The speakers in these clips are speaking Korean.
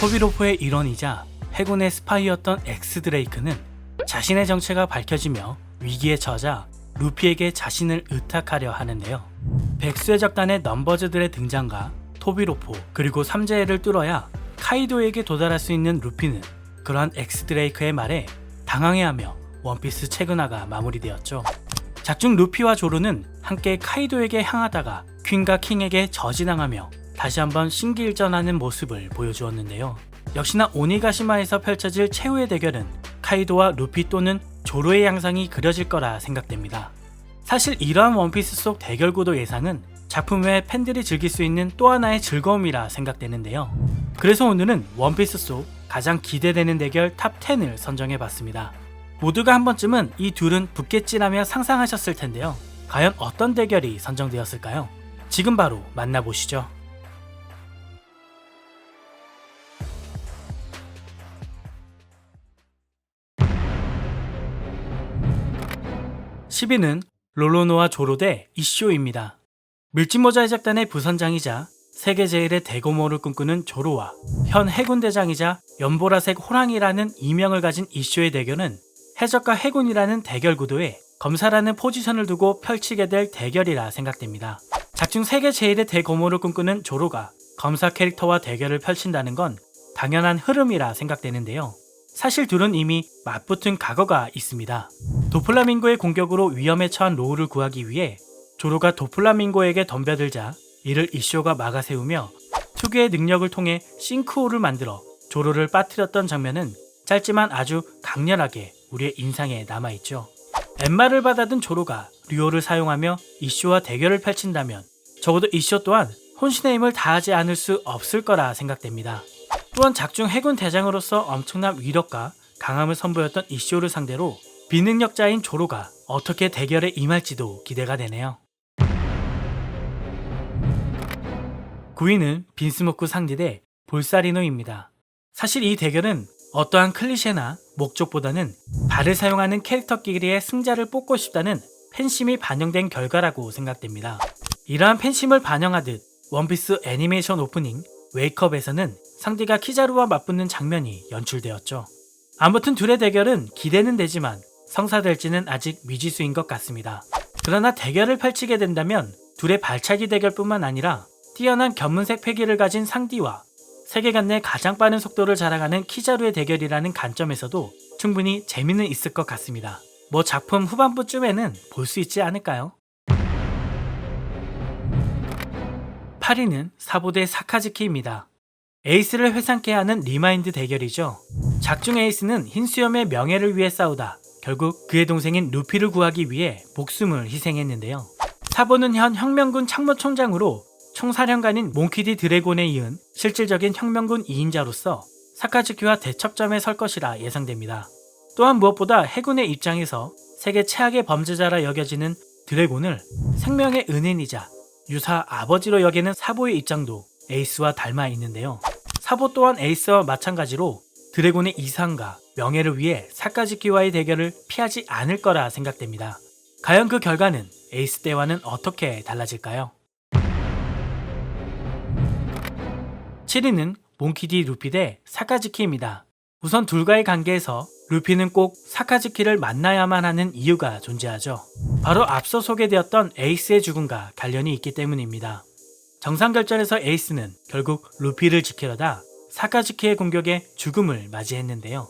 토비로포의 일원이자 해군의 스파이였던 엑스 드레이크는 자신의 정체가 밝혀지며 위기에 처하자 루피에게 자신을 의탁하려 하는데요. 백수의 적단의 넘버즈들의 등장과 토비로포 그리고 삼재해를 뚫어야 카이도에게 도달할 수 있는 루피는 그러한 엑스 드레이크의 말에 당황해하며 원피스 책은화가 마무리되었죠. 작중 루피와 조르는 함께 카이도에게 향하다가 퀸과 킹에게 저지당하며 다시 한번 신기일전하는 모습을 보여주었는데요. 역시나 오니가시마에서 펼쳐질 최후의 대결은 카이도와 루피 또는 조로의 양상이 그려질 거라 생각됩니다. 사실 이러한 원피스 속 대결 구도 예상은 작품 외에 팬들이 즐길 수 있는 또 하나의 즐거움이라 생각되는데요. 그래서 오늘은 원피스 속 가장 기대되는 대결 탑 10을 선정해봤습니다. 모두가 한 번쯤은 이 둘은 붙겠지라며 상상하셨을 텐데요. 과연 어떤 대결이 선정되었을까요? 지금 바로 만나보시죠. 10위는 롤로노와 조로 대 이쇼입니다. 밀짚모자의 작단의 부선장이자 세계 제일의 대고모를 꿈꾸는 조로와 현 해군 대장이자 연보라색 호랑이라는 이명을 가진 이쇼의 대결은 해적과 해군이라는 대결 구도에 검사라는 포지션을 두고 펼치게 될 대결이라 생각됩니다. 작중 세계 제일의 대고모를 꿈꾸는 조로가 검사 캐릭터와 대결을 펼친다는 건 당연한 흐름이라 생각되는데요. 사실 둘은 이미 맞붙은 과거가 있습니다. 도플라밍고의 공격으로 위험에 처한 로우를 구하기 위해 조로가 도플라밍고에게 덤벼들자 이를 이쇼가 막아세우며 특유의 능력을 통해 싱크홀을 만들어 조로를 빠뜨렸던 장면은 짧지만 아주 강렬하게 우리의 인상에 남아있죠. 엠마를 받아든 조로가 류오를 사용하며 이쇼와 대결을 펼친다면 적어도 이쇼 또한 혼신의 힘을 다하지 않을 수 없을 거라 생각됩니다. 또한 작중 해군 대장으로서 엄청난 위력과 강함을 선보였던 이쇼를 상대로 비능력자인 조로가 어떻게 대결에 임할지도 기대가 되네요. 9위는 빈스모크 상대 대 볼사리노입니다. 사실 이 대결은 어떠한 클리셰나 목적보다는 발을 사용하는 캐릭터끼리의 승자를 뽑고 싶다는 팬심이 반영된 결과라고 생각됩니다. 이러한 팬심을 반영하듯 원피스 애니메이션 오프닝 웨이크업에서는 상대가 키자루와 맞붙는 장면이 연출되었죠. 아무튼 둘의 대결은 기대는 되지만 성사될지는 아직 미지수인 것 같습니다. 그러나 대결을 펼치게 된다면 둘의 발차기 대결뿐만 아니라 뛰어난 견문색 패기를 가진 상디와 세계관 내 가장 빠른 속도를 자랑하는 키자루의 대결이라는 관점에서도 충분히 재미는 있을 것 같습니다. 뭐 작품 후반부쯤에는 볼 수 있지 않을까요? 8위는 사보 대 사카즈키입니다. 에이스를 회상케 하는 리마인드 대결이죠. 작중 에이스는 흰수염의 명예를 위해 싸우다 결국 그의 동생인 루피를 구하기 위해 목숨을 희생했는데요. 사보는 현 혁명군 참모총장으로 총사령관인 몽키디 드래곤에 이은 실질적인 혁명군 2인자로서 사카즈키와 대척점에 설 것이라 예상됩니다. 또한 무엇보다 해군의 입장에서 세계 최악의 범죄자라 여겨지는 드래곤을 생명의 은인이자 유사 아버지로 여기는 사보의 입장도 에이스와 닮아 있는데요. 사보 또한 에이스와 마찬가지로 드래곤의 이상과 명예를 위해 사카즈키와의 대결을 피하지 않을 거라 생각됩니다. 과연 그 결과는 에이스 때와는 어떻게 달라질까요? 7위는 몽키디 루피 대 사카즈키입니다. 우선 둘과의 관계에서 루피는 꼭 사카즈키를 만나야만 하는 이유가 존재하죠. 바로 앞서 소개되었던 에이스의 죽음과 관련이 있기 때문입니다. 정상결전에서 에이스는 결국 루피를 지키려다 사카즈키의 공격에 죽음을 맞이했는데요.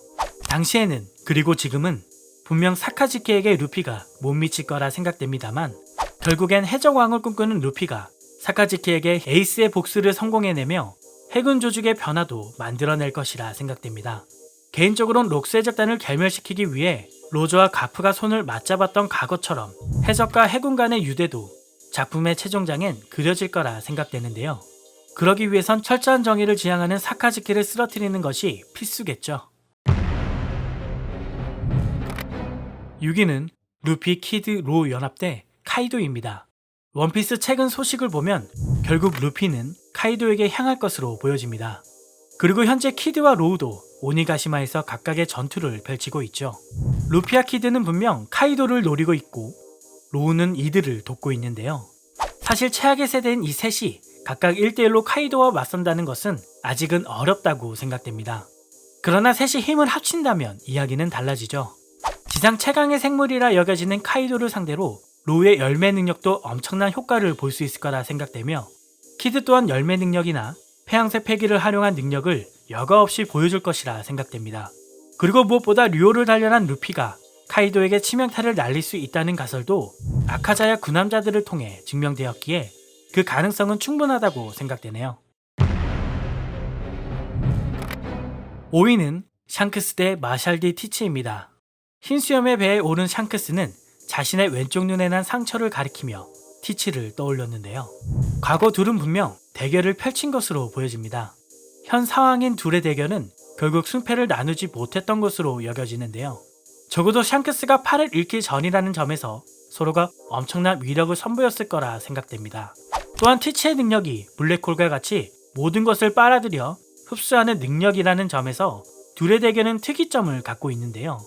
당시에는 그리고 지금은 분명 사카즈키에게 루피가 못 미칠 거라 생각됩니다만 결국엔 해적왕을 꿈꾸는 루피가 사카즈키에게 에이스의 복수를 성공해내며 해군 조직의 변화도 만들어낼 것이라 생각됩니다. 개인적으로는 록스의 적단을 괴멸시키기 위해 로저와 가프가 손을 맞잡았던 과거처럼 해적과 해군 간의 유대도 작품의 최종장엔 그려질 거라 생각되는데요. 그러기 위해선 철저한 정의를 지향하는 사카즈키를 쓰러뜨리는 것이 필수겠죠. 6위는 루피, 키드, 로우 연합 대 카이도입니다. 원피스 최근 소식을 보면 결국 루피는 카이도에게 향할 것으로 보여집니다. 그리고 현재 키드와 로우도 오니가시마에서 각각의 전투를 펼치고 있죠. 루피와 키드는 분명 카이도를 노리고 있고 로우는 이들을 돕고 있는데요. 사실 최악의 세대인 이 셋이 각각 1대1로 카이도와 맞선다는 것은 아직은 어렵다고 생각됩니다. 그러나 셋이 힘을 합친다면 이야기는 달라지죠. 지상 최강의 생물이라 여겨지는 카이도를 상대로 로우의 열매 능력도 엄청난 효과를 볼 수 있을 거라 생각되며 키드 또한 열매 능력이나 폐양색 폐기를 활용한 능력을 여과 없이 보여줄 것이라 생각됩니다. 그리고 무엇보다 류오를 단련한 루피가 카이도에게 치명타를 날릴 수 있다는 가설도 아카자야 군함자들을 통해 증명되었기에 그 가능성은 충분하다고 생각되네요. 5위는 샹크스 대 마샬 디 티치입니다. 흰 수염의 배에 오른 샹크스는 자신의 왼쪽 눈에 난 상처를 가리키며 티치를 떠올렸는데요. 과거 둘은 분명 대결을 펼친 것으로 보여집니다. 현 상황인 둘의 대결은 결국 승패를 나누지 못했던 것으로 여겨지는데요. 적어도 샹크스가 팔을 잃기 전이라는 점에서 서로가 엄청난 위력을 선보였을 거라 생각됩니다. 또한 티치의 능력이 블랙홀과 같이 모든 것을 빨아들여 흡수하는 능력이라는 점에서 둘의 대결은 특이점을 갖고 있는데요.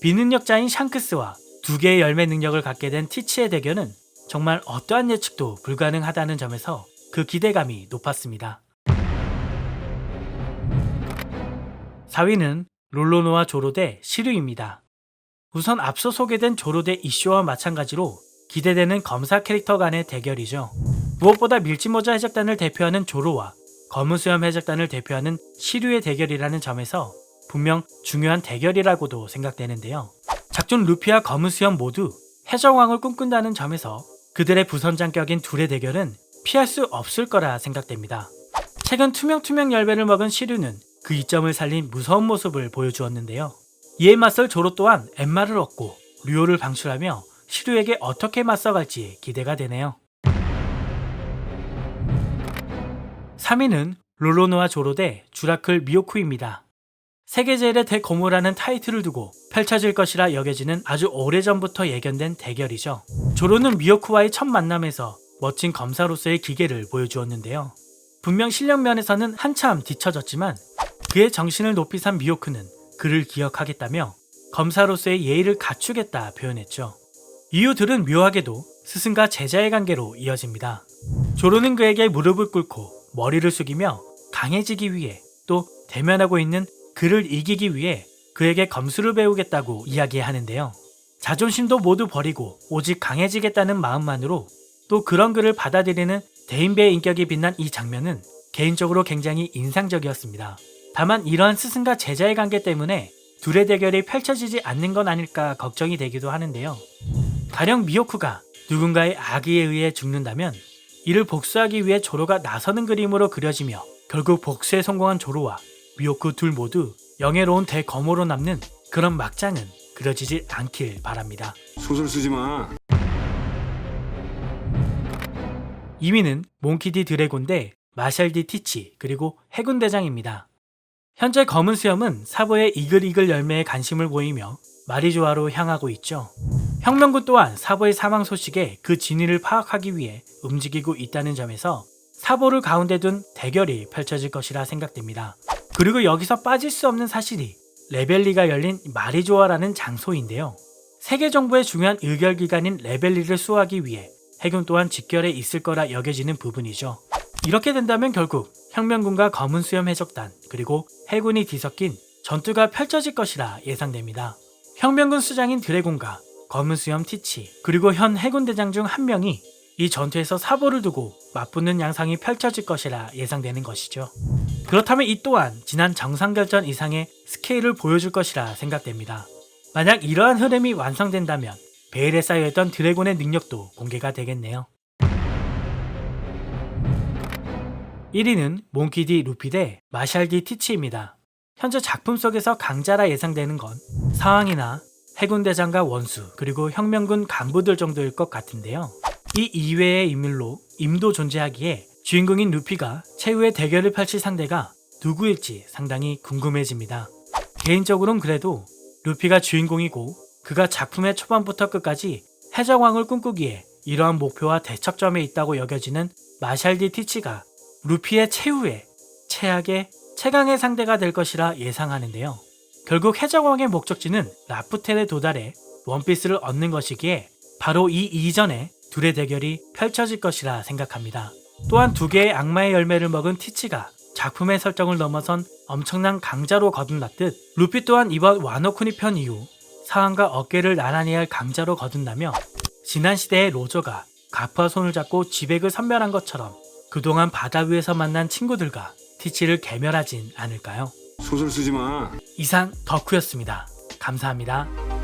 비능력자인 샹크스와 두 개의 열매 능력을 갖게 된 티치의 대결은 정말 어떠한 예측도 불가능하다는 점에서 그 기대감이 높았습니다. 4위는 롤로노와 조로 대 시류입니다. 우선 앞서 소개된 조로 대 이쇼와 마찬가지로 기대되는 검사 캐릭터 간의 대결이죠. 무엇보다 밀짚모자 해적단을 대표하는 조로와 검은 수염 해적단을 대표하는 시류의 대결이라는 점에서 분명 중요한 대결이라고도 생각되는데요. 작중 루피와 검은 수염 모두 해적왕을 꿈꾼다는 점에서 그들의 부선장격인 둘의 대결은 피할 수 없을 거라 생각됩니다. 최근 투명 열매를 먹은 시류는 그 이점을 살린 무서운 모습을 보여주었는데요. 이에 맞설 조로 또한 엠마를 얻고 류오를 방출하며 시류에게 어떻게 맞서갈지 기대가 되네요. 3위는 롤로노와 조로 대 주라클 미오쿠입니다. 세계제일의 대거모라는 타이틀을 두고 펼쳐질 것이라 여겨지는 아주 오래전부터 예견된 대결이죠. 조로는 미오쿠와의 첫 만남에서 멋진 검사로서의 기계를 보여주었는데요. 분명 실력 면에서는 한참 뒤처졌지만 그의 정신을 높이 산 미오쿠는 그를 기억하겠다며 검사로서의 예의를 갖추겠다 표현했죠. 이유들은 묘하게도 스승과 제자의 관계로 이어집니다. 조로는 그에게 무릎을 꿇고 머리를 숙이며 강해지기 위해 또 대면하고 있는 그를 이기기 위해 그에게 검수를 배우겠다고 이야기하는데요. 자존심도 모두 버리고 오직 강해지겠다는 마음만으로 또 그런 그를 받아들이는 대인배의 인격이 빛난 이 장면은 개인적으로 굉장히 인상적이었습니다. 다만 이러한 스승과 제자의 관계 때문에 둘의 대결이 펼쳐지지 않는 건 아닐까 걱정이 되기도 하는데요. 가령 미오쿠가 누군가의 악의에 의해 죽는다면 이를 복수하기 위해 조로가 나서는 그림으로 그려지며 결국 복수에 성공한 조로와 미오쿠 둘 모두 영예로운 대거모로 남는 그런 막장은 그려지지 않길 바랍니다. 소설 쓰지 마. 2위는 몽키디 드래곤 대 마샬 디 티치 그리고 해군 대장입니다. 현재 검은 수염은 사보의 이글이글 열매에 관심을 보이며 마리조아로 향하고 있죠. 혁명군 또한 사보의 사망 소식에 그 진위를 파악하기 위해 움직이고 있다는 점에서 사보를 가운데 둔 대결이 펼쳐질 것이라 생각됩니다. 그리고 여기서 빠질 수 없는 사실이 레벨리가 열린 마리조아라는 장소인데요. 세계 정부의 중요한 의결기관인 레벨리를 수호하기 위해 해군 또한 직결해 있을 거라 여겨지는 부분이죠. 이렇게 된다면 결국 혁명군과 검은 수염 해적단 그리고 해군이 뒤섞인 전투가 펼쳐질 것이라 예상됩니다. 혁명군 수장인 드래곤과 검은 수염 티치 그리고 현 해군 대장 중 한 명이 이 전투에서 사보를 두고 맞붙는 양상이 펼쳐질 것이라 예상되는 것이죠. 그렇다면 이 또한 지난 정상결전 이상의 스케일을 보여줄 것이라 생각됩니다. 만약 이러한 흐름이 완성된다면 베일에 쌓여있던 드래곤의 능력도 공개가 되겠네요. 1위는 몽키디 루피 대 마샬 디 티치입니다. 현재 작품 속에서 강자라 예상되는 건 사왕이나 해군대장과 원수 그리고 혁명군 간부들 정도일 것 같은데요. 이 이외의 인물로 임도 존재하기에 주인공인 루피가 최후의 대결을 펼칠 상대가 누구일지 상당히 궁금해집니다. 개인적으로는 그래도 루피가 주인공이고 그가 작품의 초반부터 끝까지 해적왕을 꿈꾸기에 이러한 목표와 대척점에 있다고 여겨지는 마샬 디 티치가 루피의 최후의 최악의 최강의 상대가 될 것이라 예상하는데요. 결국 해적왕의 목적지는 라푸텔에 도달해 원피스를 얻는 것이기에 바로 이 이전에 둘의 대결이 펼쳐질 것이라 생각합니다. 또한 두 개의 악마의 열매를 먹은 티치가 작품의 설정을 넘어선 엄청난 강자로 거듭났듯 루피 또한 이번 와노쿠니 편 이후 상황과 어깨를 나란히 할 강자로 거듭나며 지난 시대의 로저가 가프와 손을 잡고 지백을 선멸한 것처럼 그동안 바다 위에서 만난 친구들과 티치를 괴멸하진 않을까요? 소설 쓰지 마. 이상 덕후였습니다. 감사합니다.